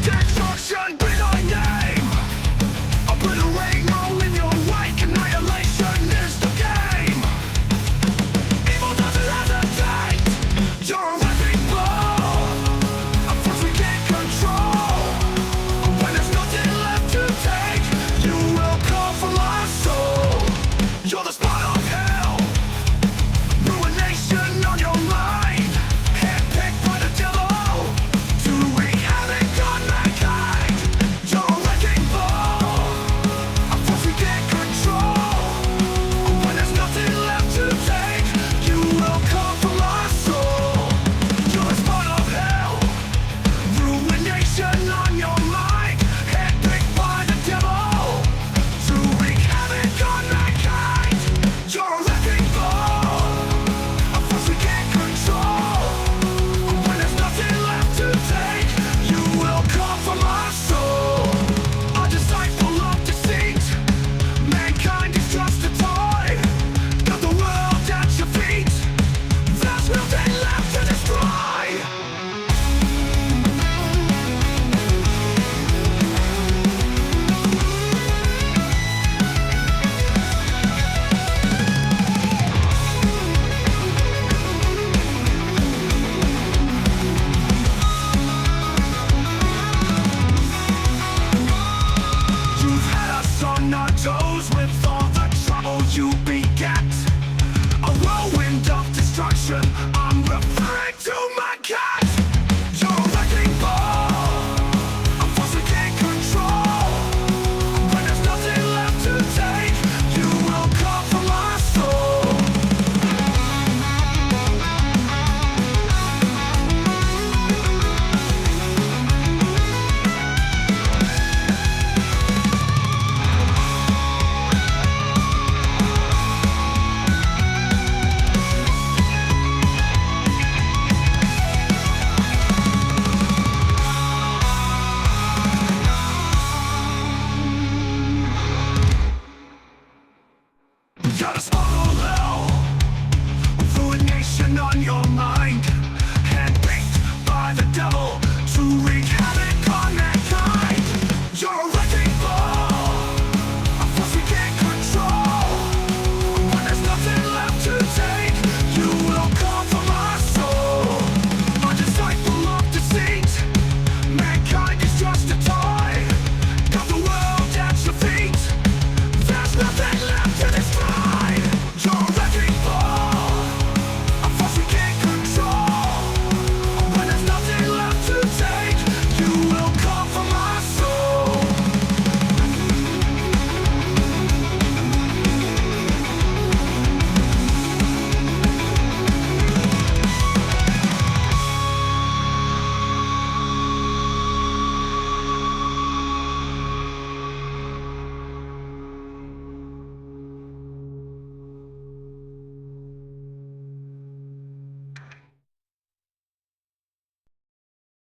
Destruction be thy name. Obliterate all in your wake. Annihilation is the game. Evil doesn't hesitate. You're a wrecking ball. A force we can't control. When there's nothing left to take, you will come for my soul. You're the spawn of hell. Ruination on your mind. Handpicked by the devil to wreak havoc on mankind. You're a wrecking ball. A force we can't control. When there's nothing left to take, you will come for my soul. You're the spawn of hell. Ruination on your mind. Handpicked by the devil to wreak havoc on mankind. You're a wrecking ball. A force we can't control. When there's nothing left to take, you will come for my soul. A disciple of deceit. Mankind is just a toy. Got the world at your feet. There's nothing left to destroy. You've had us on our toes with all the trouble you begat. A whirlwind of destruction, I'm referring to my cat. You're a wrecking ball. A force we can't control. When there's nothing left to take, you will come for my soul. Got a spawn of hell. Ruination on your mind.